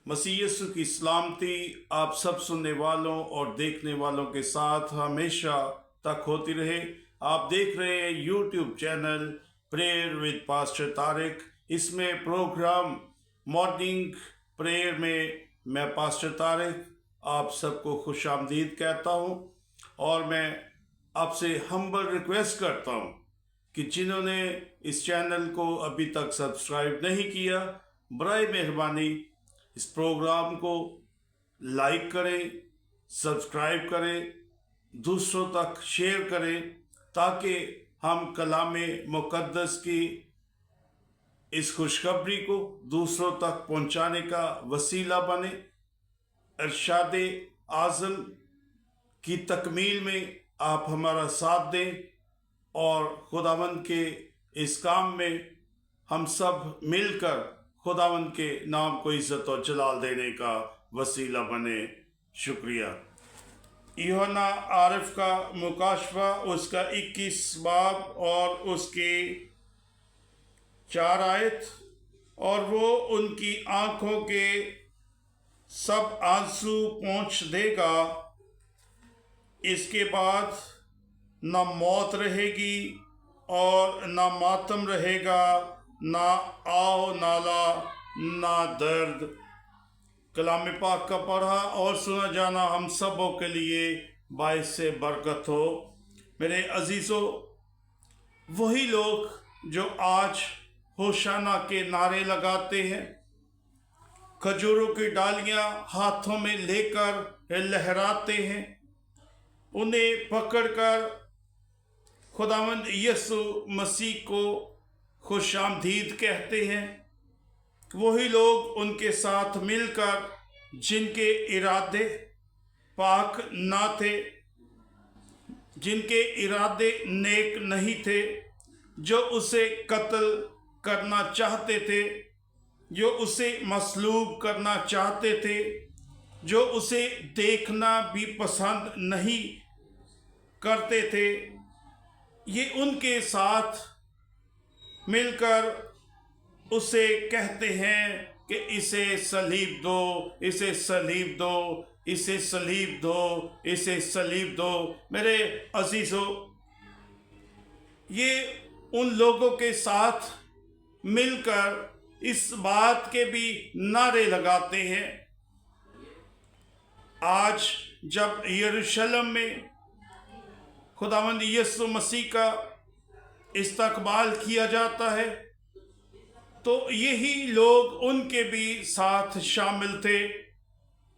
मसीह यीशु की सलामती आप सब सुनने वालों और देखने वालों के साथ हमेशा तक होती रहे। आप देख रहे हैं YouTube channel prayer with pastor Tariq. इसमें प्रोग्राम मॉर्निंग प्रेयर में मैं पास्टर तारिक आप सबको खुश आमदीद कहता हूँ और मैं आपसे हम्बल रिक्वेस्ट करता हूँ कि जिन्होंने इस चैनल को अभी तक सब्सक्राइब नहीं किया, बराए मेहरबानी इस प्रोग्राम को लाइक करें, सब्सक्राइब करें, दूसरों तक शेयर करें ताकि हम कलामे मुक़द्दस की इस खुशखबरी को दूसरों तक पहुंचाने का वसीला बने। इरशाद आज़म की तकमील में आप हमारा साथ दें और खुदावंद के इस काम में हम सब मिलकर खुदावंद के नाम को इज्जत और जलाल देने का वसीला बने। शुक्रिया। यूहन्ना आरिफ का मुकाशफा उसका 21 बाब और उसके 4 आयत। और वो उनकी आंखों के सब आंसू पोंछ देगा, इसके बाद न मौत रहेगी और न मातम रहेगा, ना आओ नाला ना दर्द। कलाम पाक का पढ़ा और सुना जाना हम सबों के लिए बाइस से बरकत हो। मेरे अजीज़ों, वही लोग जो आज होशाना के नारे लगाते हैं, खजूरों की डालियां हाथों में लेकर लहराते हैं, उन्हें पकड़कर खुदावंद यीशु मसीह को खुशामदीद कहते हैं। वही लोग उनके साथ मिलकर जिनके इरादे पाक ना थे, जिनके इरादे नेक नहीं थे, जो उसे कत्ल करना चाहते थे, जो उसे मसलूब करना चाहते थे, जो उसे देखना भी पसंद नहीं करते थे, ये उनके साथ मिलकर उसे कहते हैं कि इसे सलीब दो, इसे सलीब दो, इसे सलीब दो, इसे सलीब दो। मेरे अजीज़ों, ये उन लोगों के साथ मिलकर इस बात के भी नारे लगाते हैं। आज जब यरूशलेम में खुदावंद यीशु मसीह का इस्तकबाल किया जाता है, तो यही लोग उनके भी साथ शामिल थे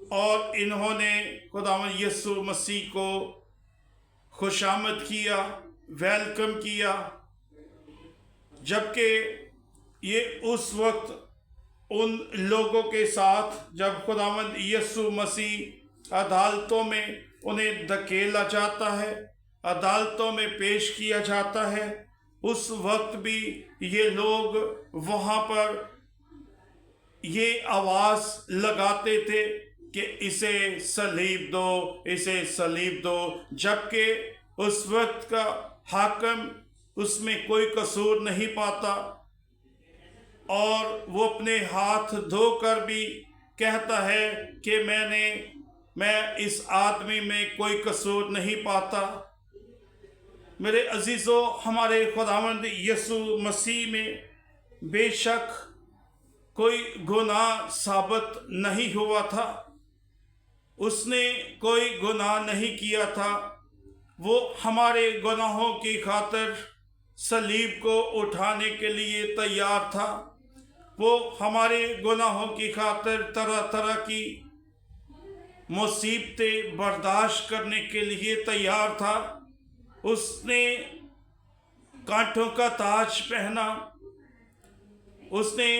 और इन्होंने खुदावंद यीशु मसीह को खुशामद किया, वेलकम किया। जबकि ये उस वक्त उन लोगों के साथ जब खुदावंद यीशु मसीह अदालतों में उन्हें धकेला जाता है, अदालतों में पेश किया जाता है, उस वक्त भी ये लोग वहाँ पर ये आवाज़ लगाते थे कि इसे सलीब दो, इसे सलीब दो। जबकि उस वक्त का हाकिम उसमें कोई कसूर नहीं पाता और वो अपने हाथ धोकर भी कहता है कि मैं इस आदमी में कोई कसूर नहीं पाता। मेरे अजीज़ों, हमारे खुदावंद यीशु मसीह में बेशक कोई गुनाह साबित नहीं हुआ था, उसने कोई गुनाह नहीं किया था। वो हमारे गुनाहों की खातिर सलीब को उठाने के लिए तैयार था। वो हमारे गुनाहों की खातिर तरह तरह की मुसीबतें बर्दाश्त करने के लिए तैयार था। उसने कांटों का ताज पहना, उसने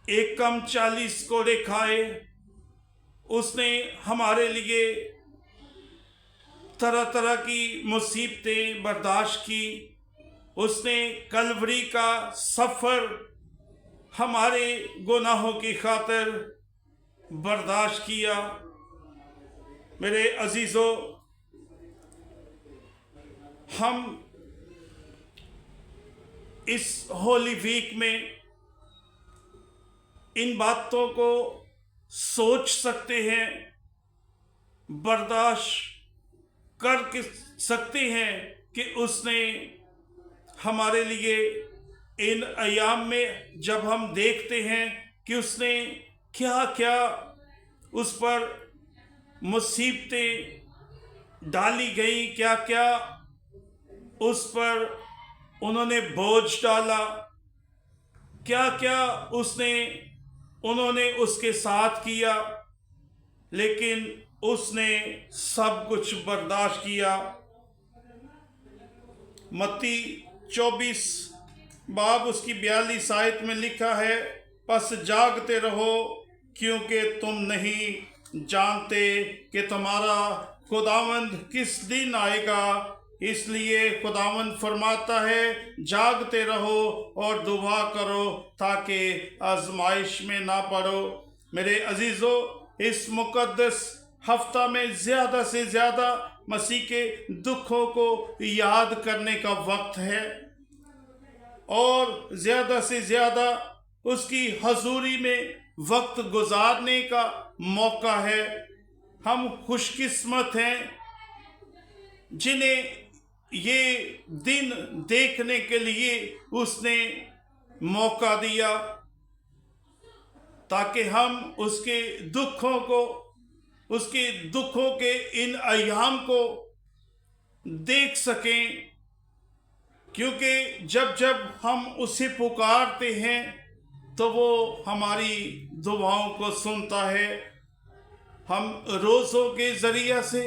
1 कोड़े खाए, उसने हमारे लिए तरह तरह की मुसीबतें बर्दाश्त की। उसने कलवरी का सफ़र हमारे गुनाहों की खातिर बर्दाश्त किया। मेरे अजीज़ों, हम इस होली वीक में इन बातों को सोच सकते हैं, बर्दाश्त कर के सकते हैं कि उसने हमारे लिए इन अयाम में जब हम देखते हैं कि उसने क्या क्या उस पर मुसीबतें डाली गई, क्या क्या उस पर उन्होंने बोझ डाला, क्या क्या उन्होंने उसके साथ किया, लेकिन उसने सब कुछ बर्दाश्त किया। मत्ती 24 बाब उसकी 42 आयत में लिखा है, बस जागते रहो क्योंकि तुम नहीं जानते कि तुम्हारा खुदावंद किस दिन आएगा। इसलिए खुदावंद फरमाता है, जागते रहो और दुआ करो ताकि आजमाइश में ना पड़ो। मेरे अजीजों, इस मुकद्दस हफ्ता में ज़्यादा से ज़्यादा मसीह के दुखों को याद करने का वक्त है और ज़्यादा से ज़्यादा उसकी हजूरी में वक्त गुजारने का मौका है। हम खुशकिस्मत हैं जिन्हें ये दिन देखने के लिए उसने मौका दिया, ताकि हम उसके दुखों के इन अयाम को देख सकें। क्योंकि जब जब हम उसे पुकारते हैं तो वो हमारी दुआओं को सुनता है। हम रोज़ों के ज़रिया से,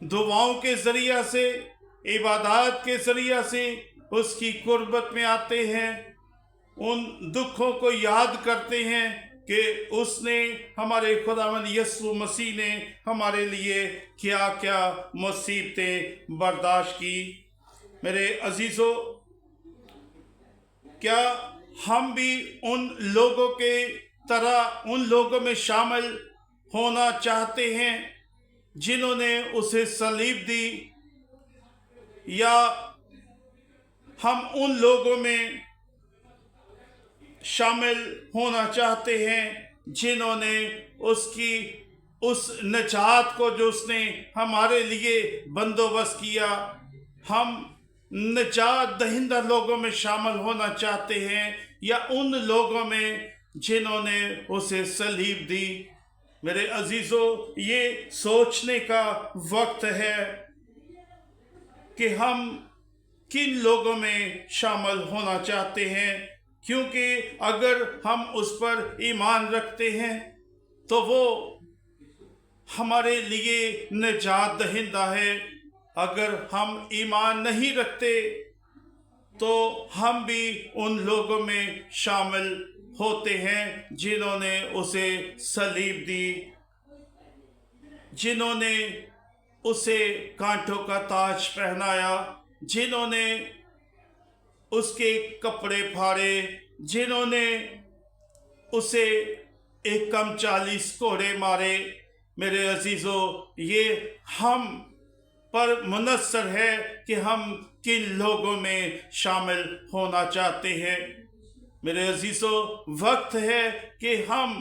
दुआओं के ज़रिया से, इबादत के ज़रिया से उसकी कुर्बत में आते हैं, उन दुखों को याद करते हैं कि उसने, हमारे खुदावंद यीशु मसीह ने हमारे लिए क्या क्या मुसीबतें बर्दाश्त की। मेरे अजीज़ों, क्या हम भी उन लोगों के तरह उन लोगों में शामिल होना चाहते हैं जिन्होंने उसे सलीब दी, या हम उन लोगों में शामिल होना चाहते हैं जिन्होंने उसकी उस निजात को जो उसने हमारे लिए बंदोबस्त किया, हम निजात दहिंदा लोगों में शामिल होना चाहते हैं या उन लोगों में जिन्होंने उसे सलीब दी? मेरे अजीजों, ये सोचने का वक्त है कि हम किन लोगों में शामिल होना चाहते हैं, क्योंकि अगर हम उस पर ईमान रखते हैं तो वो हमारे लिए निजात दहिंदा है। अगर हम ईमान नहीं रखते तो हम भी उन लोगों में शामिल होते हैं जिन्होंने उसे सलीब दी, जिन्होंने उसे कांटों का ताज पहनाया, जिन्होंने उसके कपड़े फाड़े, जिन्होंने उसे 1 कोड़े मारे। मेरे अजीजों, ये हम पर मुनस्सर है कि हम किन लोगों में शामिल होना चाहते हैं। मेरे अजीजों, वक्त है कि हम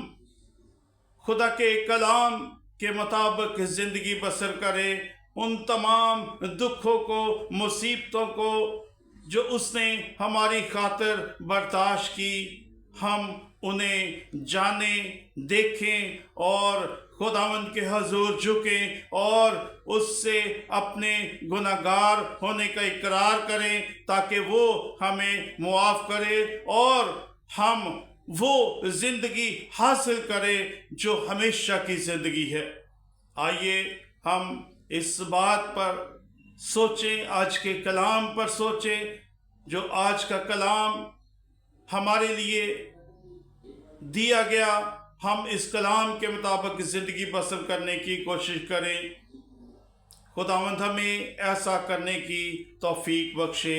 खुदा के कलाम के मुताबिक ज़िंदगी बसर करें। उन तमाम दुखों को, मुसीबतों को जो उसने हमारी खातिर बर्दाश्त की, हम उन्हें जानें, देखें और खुदावंद के हजूर झुकें और उससे अपने गुनहगार होने का इकरार करें, ताकि वो हमें मुआफ़ करे और हम वो ज़िंदगी हासिल करें जो हमेशा की ज़िंदगी है। आइए हम इस बात पर सोचें, आज के कलाम पर सोचें, जो आज का कलाम हमारे लिए दिया गया। हम इस कलाम के मुताबिक ज़िंदगी बसर करने की कोशिश करें। खुदावंद हमें ऐसा करने की तौफीक बख्शे।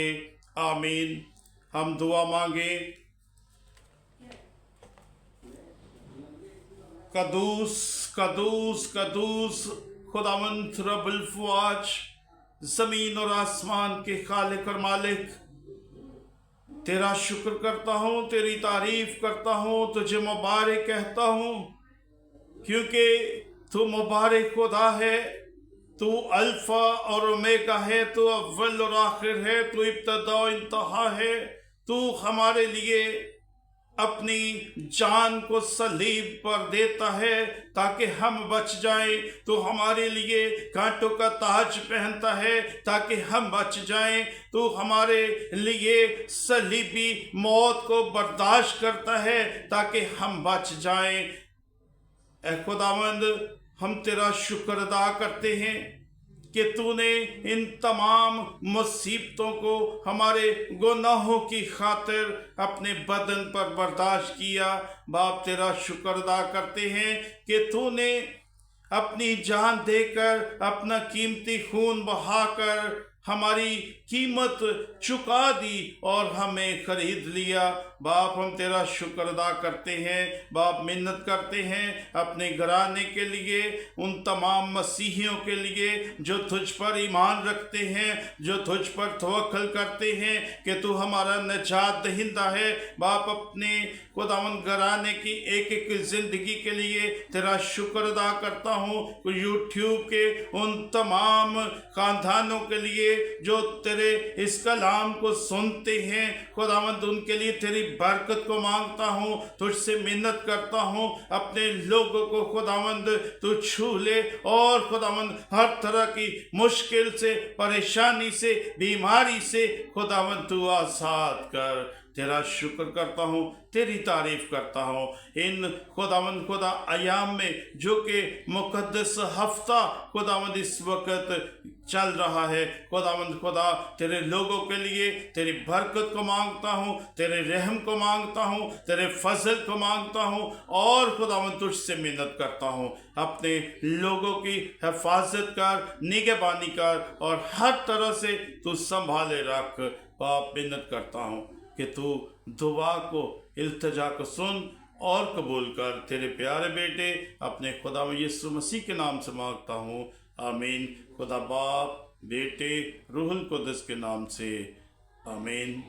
आमीन। हम दुआ मांगें। कदूस कदूस कदूस खुदावंद रब्बुल फ़वाज, ज़मीन और आसमान के खालिक और मालिक, तेरा शुक्र करता हूँ, तेरी तारीफ करता हूँ, तुझे मुबारक कहता हूँ, क्योंकि तू मुबारक खुदा है। तू अल्फा और ओमेगा है, तू अव्वल और आखिर है, तू इब्तदा और इंतहा है। तू हमारे लिए अपनी जान को सलीब पर देता है ताकि हम बच जाएं। तो हमारे लिए कांटों का ताज पहनता है ताकि हम बच जाएं। तो हमारे लिए सलीबी मौत को बर्दाश्त करता है ताकि हम बच जाएं। ऐ खुदावंद, हम तेरा शुक्र अदा करते हैं कि तूने इन तमाम मुसीबतों को हमारे गुनाहों की खातिर अपने बदन पर बर्दाश्त किया। बाप, तेरा शुक्र अदा करते हैं कि तूने अपनी जान देकर, अपना कीमती खून बहाकर हमारी कीमत चुका दी और हमें खरीद लिया। बाप, हम तेरा शुक्र अदा करते हैं। बाप, मिन्नत करते हैं अपने घराने के लिए, उन तमाम मसीहियों के लिए जो तुझ पर ईमान रखते हैं, जो तुझ पर तवक्कल करते हैं कि तू हमारा निजात दहिंदा है। बाप, अपने खुदावंद घराने की एक एक जिंदगी के लिए तेरा शुक्र अदा करता हूँ। यूट्यूब के उन तमाम खानदानों के लिए जो तेरे इस कलाम को सुनते हैं, खुदावंद उनके लिए तेरी बरकत को मांगता हूँ, तुझसे मिन्नत करता हूँ। अपने लोगों को खुदावंद तू छू ले और खुदावंद हर तरह की मुश्किल से, परेशानी से, बीमारी से खुदावंद तू आज़ाद कर। तेरा शुक्र करता हूँ, तेरी तारीफ करता हूँ। इन खुदावंद खुदा अयाम में जो कि मुकद्दस हफ्ता खुदावंद इस वक्त चल रहा है, खुदावंद खुदा तेरे लोगों के लिए तेरी बरकत को मांगता हूँ, तेरे रहम को मांगता हूँ, तेरे फजल को मांगता हूँ और खुदावंद तुझसे मिन्नत करता हूँ। अपने लोगों की हिफाजत कर, निगहबानी कर और हर तरह से तू संभाले रख। बाप, मिन्नत करता हूँ कि तू दुआ को, इल्तिजा को सुन और कबूल कर। तेरे प्यारे बेटे अपने खुदा यीशु मसीह के नाम से मांगता हूँ, आमीन। खुदा बाप, बेटे, रूहुल कुद्दस के नाम से, आमीन।